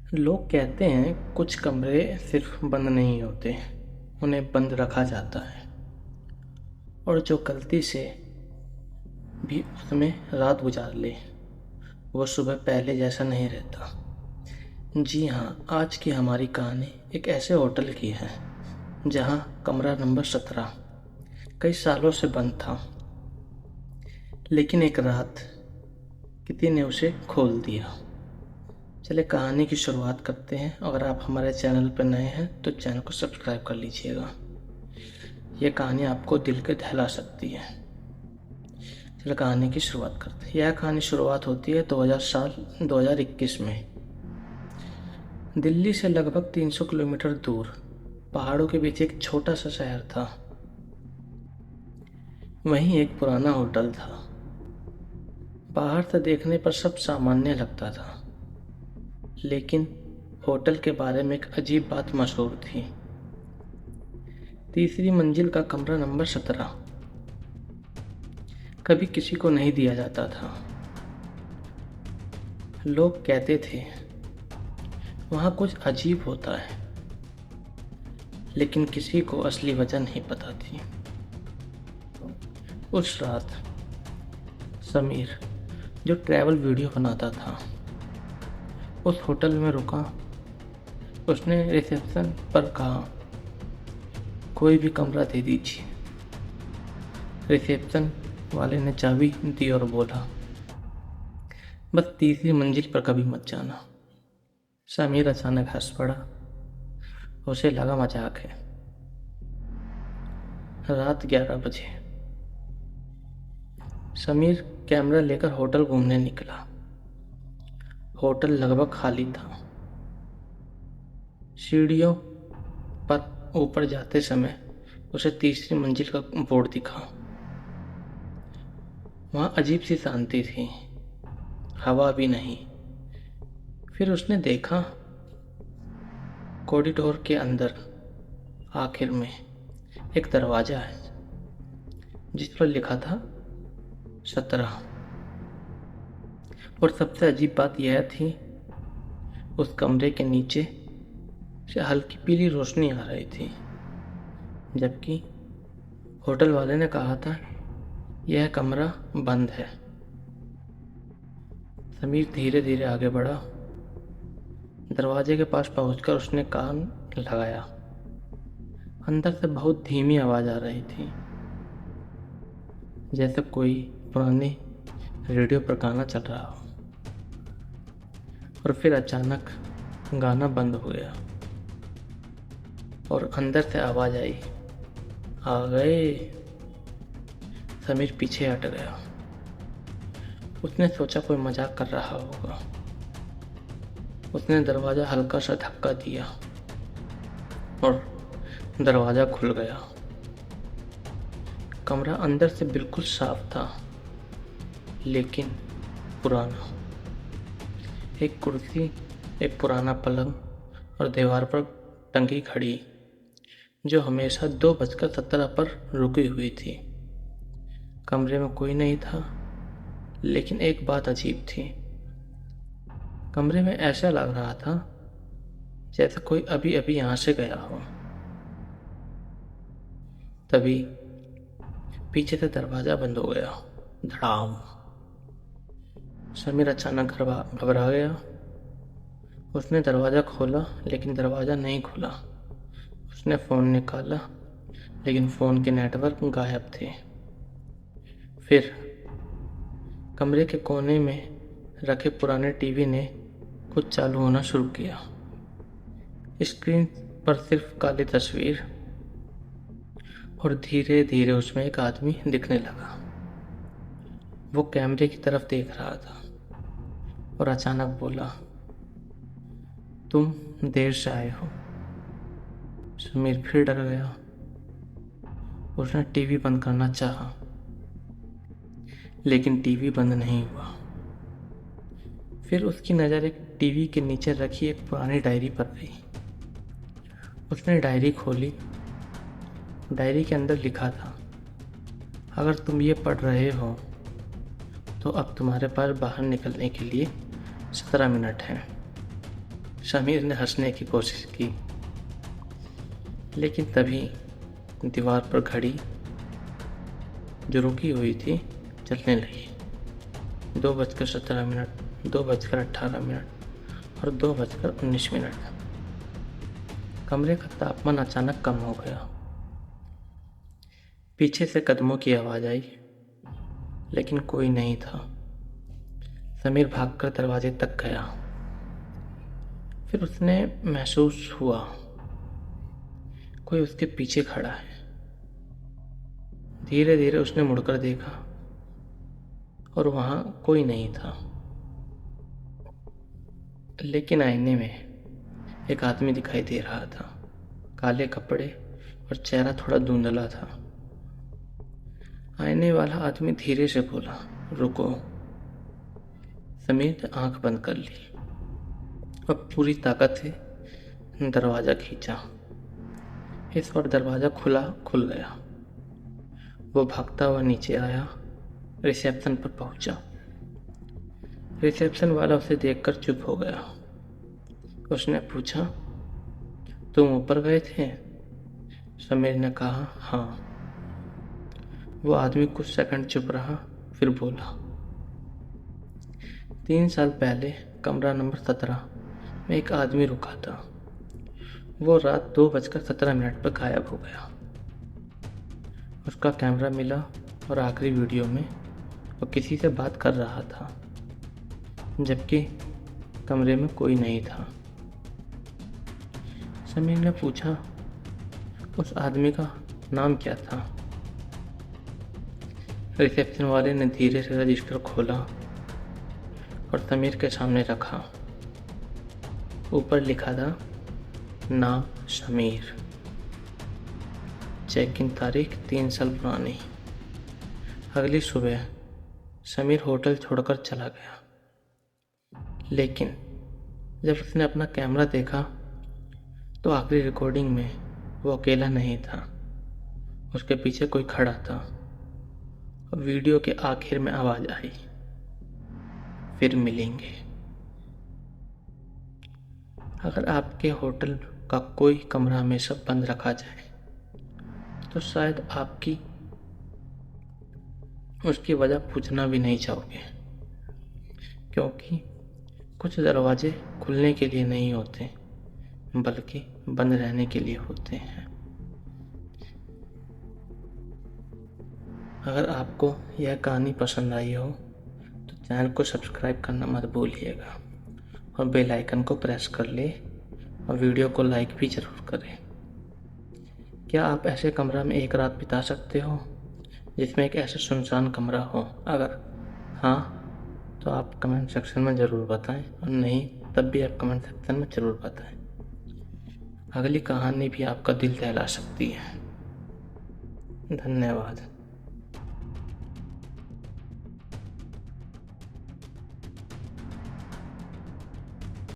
लोग कहते हैं कुछ कमरे सिर्फ बंद नहीं होते, उन्हें बंद रखा जाता है। और जो गलती से भी उसमें रात गुजार ले वो सुबह पहले जैसा नहीं रहता। जी हाँ, आज की हमारी कहानी एक ऐसे होटल की है जहाँ कमरा नंबर 17 कई सालों से बंद था, लेकिन एक रात किसी ने उसे खोल दिया। चले कहानी की शुरुआत करते हैं। अगर आप हमारे चैनल पर नए हैं तो चैनल को सब्सक्राइब कर लीजिएगा। यह कहानी आपको दिल के दहला सकती है। चलो कहानी की शुरुआत करते हैं। यह कहानी शुरुआत होती है 2021 में। दिल्ली से लगभग 300 किलोमीटर दूर पहाड़ों के बीच एक छोटा सा शहर था। वहीं एक पुराना होटल था। बाहर से देखने पर सब सामान्य लगता था, लेकिन होटल के बारे में एक अजीब बात मशहूर थी। तीसरी मंजिल का कमरा नंबर 17 कभी किसी को नहीं दिया जाता था। लोग कहते थे वहाँ कुछ अजीब होता है, लेकिन किसी को असली वजह नहीं पता थी। उस रात समीर, जो ट्रैवल वीडियो बनाता था, उस होटल में रुका। उसने रिसेप्शन पर कहा, कोई भी कमरा दे दीजिए। रिसेप्शन वाले ने चाबी दी और बोला, बस तीसरी मंजिल पर कभी मत जाना। समीर अचानक हंस पड़ा। उसे लगा मजाक है। रात 11 बजे समीर कैमरा लेकर होटल घूमने निकला। होटल लगभग खाली था। सीढ़ियों पर ऊपर जाते समय उसे तीसरी मंजिल का बोर्ड दिखा। वहाँ अजीब सी शांति थी, हवा भी नहीं। फिर उसने देखा कॉरिडोर के अंदर आखिर में एक दरवाजा है जिस पर लिखा था 17। और सबसे अजीब बात यह थी, उस कमरे के नीचे से हल्की पीली रोशनी आ रही थी, जबकि होटल वाले ने कहा था यह कमरा बंद है। समीर धीरे धीरे आगे बढ़ा। दरवाजे के पास पहुंचकर उसने कान लगाया। अंदर से बहुत धीमी आवाज आ रही थी, जैसे कोई पुरानी रेडियो पर गाना चल रहा हो। और फिर अचानक गाना बंद हो गया और अंदर से आवाज आई, आ गए। समीर पीछे हट गया। उसने सोचा कोई मजाक कर रहा होगा। उसने दरवाजा हल्का सा धक्का दिया और दरवाजा खुल गया। कमरा अंदर से बिल्कुल साफ था, लेकिन पुराना। एक कुर्सी, एक पुराना पलंग और दीवार पर टंगी घड़ी, जो हमेशा 2:17 पर रुकी हुई थी। कमरे में कोई नहीं था, लेकिन एक बात अजीब थी। कमरे में ऐसा लग रहा था जैसे कोई अभी अभी यहाँ से गया हो। तभी पीछे से दरवाजा बंद हो गया, धड़ाम। समीर अचानक घबरा गया। उसने दरवाज़ा खोला, लेकिन दरवाज़ा नहीं खुला। उसने फ़ोन निकाला, लेकिन फ़ोन के नेटवर्क गायब थे। फिर कमरे के कोने में रखे पुराने टीवी ने कुछ चालू होना शुरू किया। स्क्रीन पर सिर्फ काली तस्वीर, और धीरे धीरे उसमें एक आदमी दिखने लगा। वो कैमरे की तरफ देख रहा था और अचानक बोला, तुम देर से आए हो। समीर फिर डर गया। उसने टीवी बंद करना चाहा, लेकिन टीवी बंद नहीं हुआ। फिर उसकी नज़र एक टीवी के नीचे रखी एक पुरानी डायरी पर गई। उसने डायरी खोली। डायरी के अंदर लिखा था, अगर तुम ये पढ़ रहे हो तो अब तुम्हारे पास बाहर निकलने के लिए 17 मिनट हैं। समीर ने हंसने की कोशिश की, लेकिन तभी दीवार पर घड़ी जो रुकी हुई थी चलने लगी। 2:17, 2:18 और 2:19। कमरे का तापमान अचानक कम हो गया। पीछे से कदमों की आवाज आई, लेकिन कोई नहीं था। समीर भागकर दरवाजे तक गया। फिर उसने महसूस हुआ कोई उसके पीछे खड़ा है। धीरे धीरे उसने मुड़कर देखा और वहां कोई नहीं था, लेकिन आईने में एक आदमी दिखाई दे रहा था। काले कपड़े और चेहरा थोड़ा धुंधला था। आईने वाला आदमी धीरे से बोला, रुको। समीर ने आंख बंद कर ली और पूरी ताकत से दरवाजा खींचा। इस बार दरवाजा खुल गया। वो भागता हुआ नीचे आया, रिसेप्शन पर पहुंचा। रिसेप्शन वाला उसे देखकर चुप हो गया। उसने पूछा, तुम ऊपर गए थे? समीर ने कहा, हाँ। वो आदमी कुछ सेकंड चुप रहा, फिर बोला, 3 साल पहले कमरा नंबर 17 में एक आदमी रुका था। वो रात 2:17 पर गायब हो गया। उसका कैमरा मिला और आखिरी वीडियो में वो किसी से बात कर रहा था, जबकि कमरे में कोई नहीं था। समीर ने पूछा, उस आदमी का नाम क्या था? रिसेप्शन वाले ने धीरे से रजिस्टर खोला और समीर के सामने रखा। ऊपर लिखा था, नाम समीर, चेक इन तारीख 3 साल पुरानी। अगली सुबह समीर होटल छोड़कर चला गया, लेकिन जब उसने अपना कैमरा देखा तो आखिरी रिकॉर्डिंग में वो अकेला नहीं था। उसके पीछे कोई खड़ा था। वीडियो के आखिर में आवाज आई, फिर मिलेंगे। अगर आपके होटल का कोई कमरा हमेशा बंद रखा जाए तो शायद आपकी उसकी वजह पूछना भी नहीं चाहोगे, क्योंकि कुछ दरवाजे खुलने के लिए नहीं होते, बल्कि बंद रहने के लिए होते हैं। अगर आपको यह कहानी पसंद आई हो तो चैनल को सब्सक्राइब करना मत भूलिएगा और बेल आइकन को प्रेस कर ले और वीडियो को लाइक भी ज़रूर करें। क्या आप ऐसे कमरा में एक रात बिता सकते हो जिसमें एक ऐसा सुनसान कमरा हो? अगर हाँ तो आप कमेंट सेक्शन में ज़रूर बताएं, और नहीं तब भी आप कमेंट सेक्शन में ज़रूर बताएं। अगली कहानी भी आपका दिल दहला सकती है। धन्यवाद।